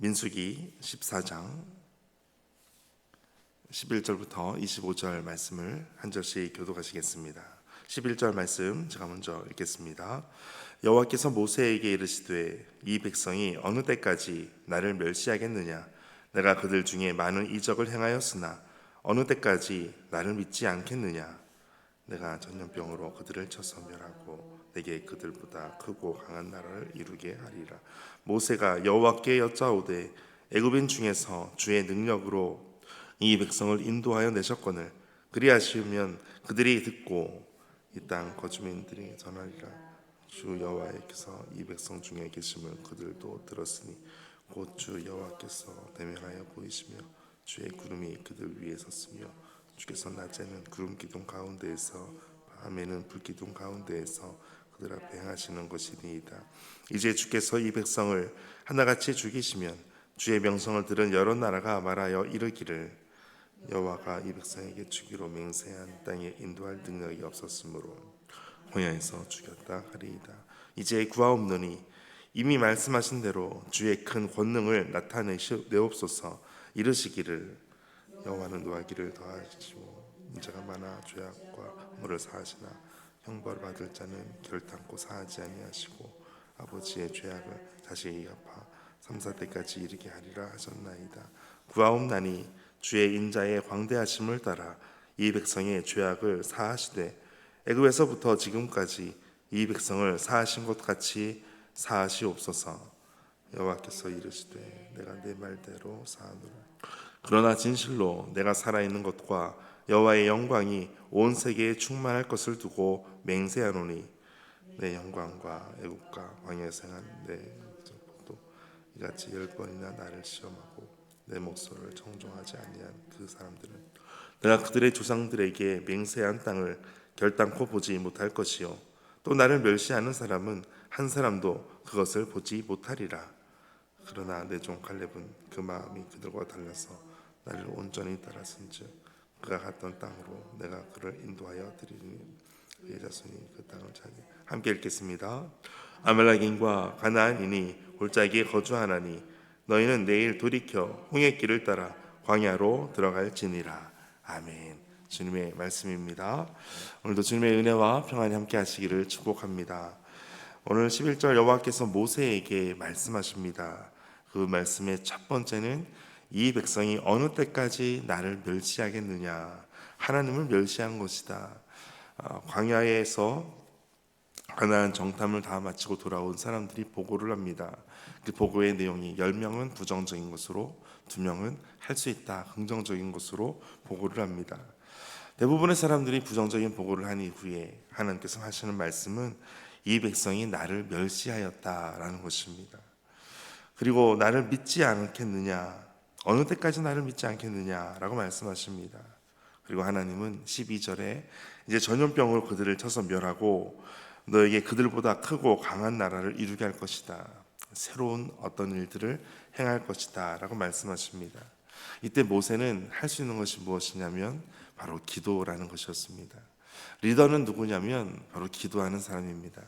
민수기 14장 11절부터 25절 말씀을 한 절씩 교독하시겠습니다. 11절 말씀 제가 먼저 읽겠습니다. 여호와께서 모세에게 이르시되 이 백성이 어느 때까지 나를 멸시하겠느냐? 내가 그들 중에 많은 이적을 행하였으나 어느 때까지 나를 믿지 않겠느냐? 내가 전염병으로 그들을 쳐서 멸하고 내게 그들보다 크고 강한 나라를 이루게 하리라. 모세가 여호와께 여짜오되 애굽인 중에서 주의 능력으로 이 백성을 인도하여 내셨거늘 그리하시면 그들이 듣고 이 땅 거주민들이 전하리라. 주 여호와께서 이 백성 중에 계심을 그들도 들었으니 곧 주 여호와께서 대면하여 보이시며 주의 구름이 그들 위에 섰으며 주께서 낮에는 구름 기둥 가운데에서 밤에는 불 기둥 가운데에서 그들 앞에 행하시는 것이니이다. 이제 주께서 이 백성을 하나같이 죽이시면 주의 명성을 들은 여러 나라가 말하여 이르기를 여호와가 이 백성에게 주기로 맹세한 땅에 인도할 능력이 없었으므로 광야에서 죽였다 하리이다. 이제 구하옵노니 이미 말씀하신 대로 주의 큰 권능을 나타내옵소서. 이르시기를 여호와는 노하기를 더하시고 인자가 많아 죄악과 허물을 사하시나 형벌 받을 자는 결단코 사하지 아니하시고 아버지의 죄악을 자식에게 갚아 3, 4대까지 이르게 하리라 하셨나이다. 구하옵나니 주의 인자의 광대하심을 따라 이 백성의 죄악을 사하시되 애굽에서부터 지금까지 이 백성을 사하신 것 같이 사하시옵소서. 여호와께서 이르시되 내가 내 말대로 사하노라. 그러나 진실로 내가 살아있는 것과 여호와의 영광이 온 세계에 충만할 것을 두고 맹세하노니 내 영광과 애국과 광야에서 행한 내 적도 이같이 10번이나 나를 시험하고 내 목소리를 청종하지 아니한 그 사람들은 내가 그들의 조상들에게 맹세한 땅을 결단코 보지 못할 것이요 또 나를 멸시하는 사람은 한 사람도 그것을 보지 못하리라. 그러나 내 종 갈렙은 그 마음이 그들과 달라서 나를 온전히 따랐은즉 그가 갔던 땅으로 내가 그를 인도하여 드리니 그의 자손이 그 땅을 차지. 함께 읽겠습니다. 아말렉인과 가나안인이 골짜기에 거주하나니 너희는 내일 돌이켜 홍해길을 따라 광야로 들어갈지니라. 아멘. 주님의 말씀입니다. 오늘도 주님의 은혜와 평안이 함께 하시기를 축복합니다. 오늘 11절 여호와께서 모세에게 말씀하십니다. 그 말씀의 첫 번째는 이 백성이 어느 때까지 나를 멸시하겠느냐? 하나님을 멸시한 것이다. 광야에서 가나안 정탐을 다 마치고 돌아온 사람들이 보고를 합니다. 그 보고의 내용이 10명은 부정적인 것으로 2명은 할 수 있다 긍정적인 것으로 보고를 합니다. 대부분의 사람들이 부정적인 보고를 한 이후에 하나님께서 하시는 말씀은 이 백성이 나를 멸시하였다라는 것입니다. 그리고 나를 믿지 않겠느냐, 어느 때까지 나를 믿지 않겠느냐라고 말씀하십니다. 그리고 하나님은 12절에 이제 전염병으로 그들을 쳐서 멸하고 너에게 그들보다 크고 강한 나라를 이루게 할 것이다. 새로운 어떤 일들을 행할 것이다 라고 말씀하십니다. 이때 모세는 할 수 있는 것이 무엇이냐면 바로 기도라는 것이었습니다. 리더는 누구냐면 바로 기도하는 사람입니다.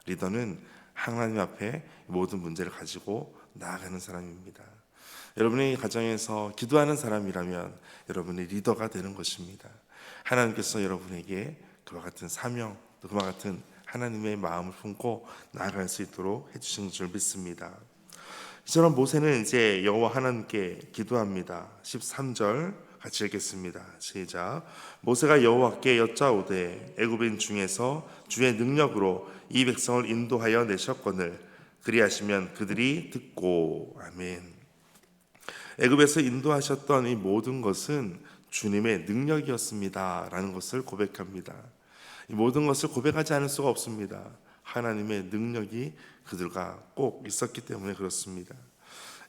리더는 하나님 앞에 모든 문제를 가지고 나아가는 사람입니다. 여러분의 가정에서 기도하는 사람이라면 여러분이 리더가 되는 것입니다. 하나님께서 여러분에게 그와 같은 사명, 또 그와 같은 하나님의 마음을 품고 나아갈 수 있도록 해주신 줄 믿습니다. 이처럼 모세는 이제 여호와 하나님께 기도합니다. 13절 같이 읽겠습니다. 시작. 모세가 여호와께 여짜오되 애굽인 중에서 주의 능력으로 이 백성을 인도하여 내셨거늘 그리하시면 그들이 듣고. 아멘. 애굽에서 인도하셨던 이 모든 것은 주님의 능력이었습니다 라는 것을 고백합니다. 이 모든 것을 고백하지 않을 수가 없습니다. 하나님의 능력이 그들과 꼭 있었기 때문에 그렇습니다.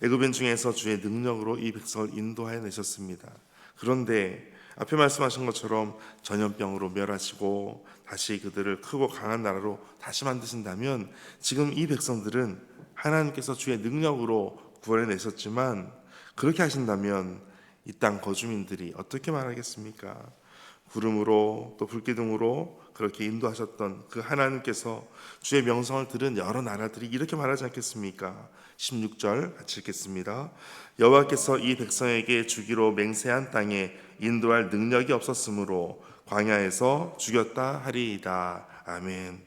애굽인 중에서 주의 능력으로 이 백성을 인도하여 내셨습니다. 그런데 앞에 말씀하신 것처럼 전염병으로 멸하시고 다시 그들을 크고 강한 나라로 다시 만드신다면 지금 이 백성들은 하나님께서 주의 능력으로 구원해내셨지만 그렇게 하신다면 이 땅 거주민들이 어떻게 말하겠습니까? 구름으로 또 불기둥으로 그렇게 인도하셨던 그 하나님께서 주의 명성을 들은 여러 나라들이 이렇게 말하지 않겠습니까? 16절 같이 읽겠습니다. 여호와께서 이 백성에게 주기로 맹세한 땅에 인도할 능력이 없었으므로 광야에서 죽였다 하리이다. 아멘.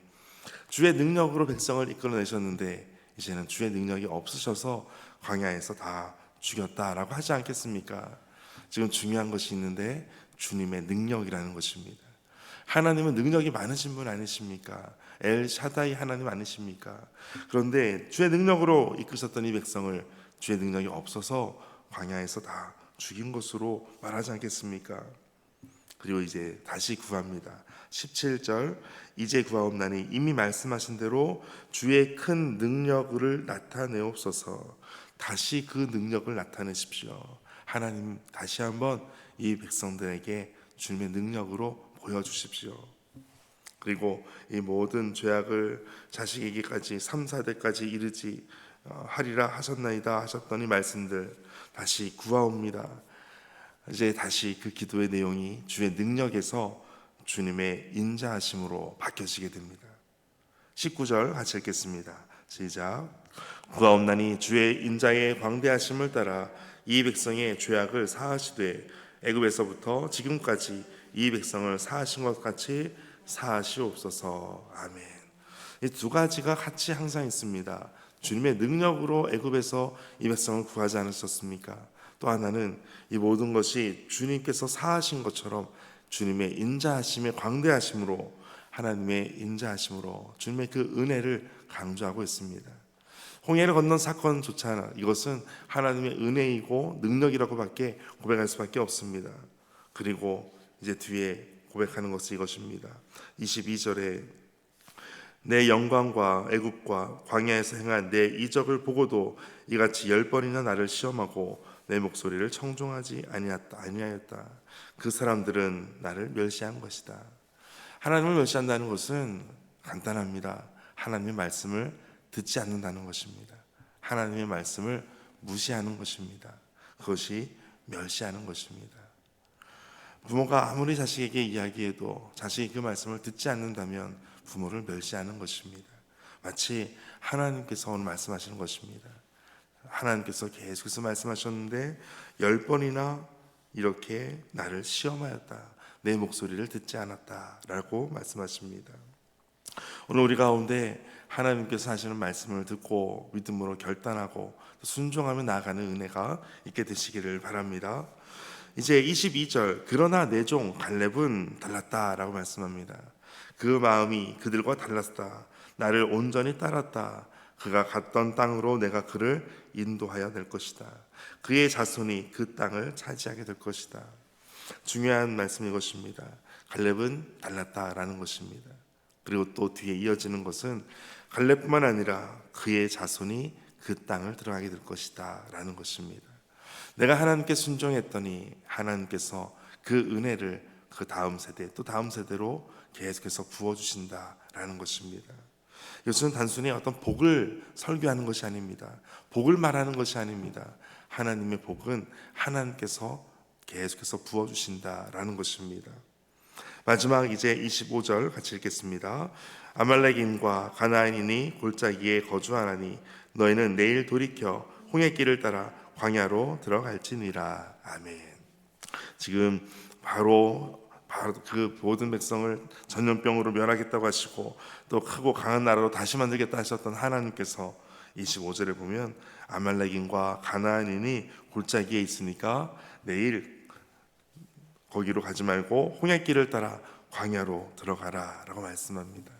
주의 능력으로 백성을 이끌어내셨는데 이제는 주의 능력이 없으셔서 광야에서 다 죽였다라고 하지 않겠습니까? 지금 중요한 것이 있는데 주님의 능력이라는 것입니다. 하나님은 능력이 많으신 분 아니십니까? 엘 샤다이 하나님 아니십니까? 그런데 주의 능력으로 이끄셨던 이 백성을 주의 능력이 없어서 광야에서 다 죽인 것으로 말하지 않겠습니까? 그리고 이제 다시 구합니다. 17절 이제 구하옵나니 이미 말씀하신 대로 주의 큰 능력을 나타내옵소서. 다시 그 능력을 나타내십시오. 하나님 다시 한번 이 백성들에게 주님의 능력으로 보여주십시오. 그리고 이 모든 죄악을 자식에게까지 3, 4대까지 이르지 하리라 하셨나이다 하셨던 이 말씀들 다시 구하옵니다. 이제 다시 그 기도의 내용이 주의 능력에서 주님의 인자하심으로 바뀌어지게 됩니다. 19절 같이 읽겠습니다. 시작. 구하옵나니 주의 인자의 광대하심을 따라 이 백성의 죄악을 사하시되 애굽에서부터 지금까지 이 백성을 사하신 것 같이 사하시옵소서. 아멘. 이 두 가지가 같이 항상 있습니다. 주님의 능력으로 애굽에서 이 백성을 구하지 않으셨습니까? 또 하나는 이 모든 것이 주님께서 사하신 것처럼 주님의 인자하심의 광대하심으로 하나님의 인자하심으로 주님의 그 은혜를 강조하고 있습니다. 홍해를 건넌 사건조차 이것은 하나님의 은혜이고 능력이라고밖에 고백할 수밖에 없습니다. 그리고 이제 뒤에 고백하는 것이 이것입니다. 22절에 내 영광과 애굽과 광야에서 행한 내 이적을 보고도 이같이 10번이나 나를 시험하고 내 목소리를 청종하지 아니하였다. 그 사람들은 나를 멸시한 것이다. 하나님을 멸시한다는 것은 간단합니다. 하나님의 말씀을 듣지 않는다는 것입니다. 하나님의 말씀을 무시하는 것입니다. 그것이 멸시하는 것입니다. 부모가 아무리 자식에게 이야기해도 자식이 그 말씀을 듣지 않는다면 부모를 멸시하는 것입니다. 마치 하나님께서 오늘 말씀하시는 것입니다. 하나님께서 계속해서 말씀하셨는데 10번이나 이렇게 나를 시험하였다. 내 목소리를 듣지 않았다 라고 말씀하십니다. 오늘 우리 가운데 하나님께서 하시는 말씀을 듣고 믿음으로 결단하고 순종하며 나아가는 은혜가 있게 되시기를 바랍니다. 이제 22절 그러나 내 종 갈렙은 달랐다라고 말씀합니다. 그 마음이 그들과 달랐다. 나를 온전히 따랐다. 그가 갔던 땅으로 내가 그를 인도하여 낼 것이다. 그의 자손이 그 땅을 차지하게 될 것이다. 중요한 말씀이 이것입니다. 갈렙은 달랐다라는 것입니다. 그리고 또 뒤에 이어지는 것은 갈렙뿐만 아니라 그의 자손이 그 땅을 들어가게 될 것이다 라는 것입니다. 내가 하나님께 순종했더니 하나님께서 그 은혜를 그 다음 세대 또 다음 세대로 계속해서 부어주신다라는 것입니다. 이것은 단순히 어떤 복을 설교하는 것이 아닙니다. 복을 말하는 것이 아닙니다. 하나님의 복은 하나님께서 계속해서 부어주신다라는 것입니다. 마지막 이제 25절 같이 읽겠습니다. 아말렉인과 가나안인이 골짜기에 거주하나니 너희는 내일 돌이켜 홍해길을 따라 광야로 들어갈지니라. 아멘. 지금 바로 그 모든 백성을 전염병으로 멸하겠다고 하시고 또 크고 강한 나라로 다시 만들겠다 하셨던 하나님께서 25절에 보면 아말렉인과 가나안인이 골짜기에 있으니까 내일 거기로 가지 말고 홍해길을 따라 광야로 들어가라 라고 말씀합니다.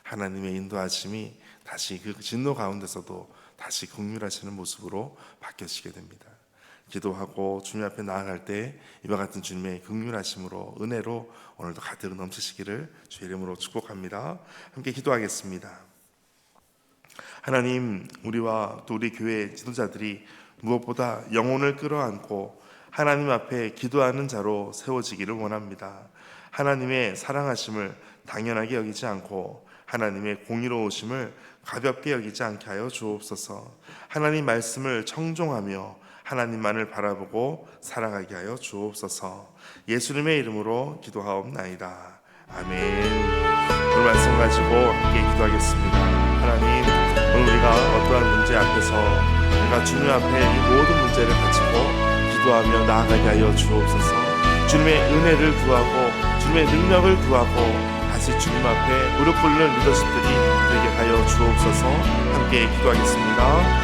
하나님의 인도하심이 다시 그 진노 가운데서도 다시 긍휼하시는 모습으로 바뀌어지게 됩니다. 기도하고 주님 앞에 나아갈 때 이와 같은 주님의 긍휼하심으로 은혜로 오늘도 가득 넘치시기를 주의 이름으로 축복합니다. 함께 기도하겠습니다. 하나님, 우리와 또 우리 교회 지도자들이 무엇보다 영혼을 끌어안고 하나님 앞에 기도하는 자로 세워지기를 원합니다. 하나님의 사랑하심을 당연하게 여기지 않고 하나님의 공의로우심을 가볍게 여기지 않게 하여 주옵소서. 하나님 말씀을 청종하며 하나님만을 바라보고 살아가게 하여 주옵소서. 예수님의 이름으로 기도하옵나이다. 아멘. 오늘 말씀 가지고 함께 기도하겠습니다. 하나님, 오늘 우리가 어떠한 문제 앞에서 우리가 주님 앞에 이 모든 문제를 가지고 기도하며 나아가게 하여 주옵소서. 주님의 은혜를 구하고 주님의 능력을 구하고 다시 주님 앞에 무릎 꿇는 리더십들이 되게 하여 주옵소서. 함께 기도하겠습니다.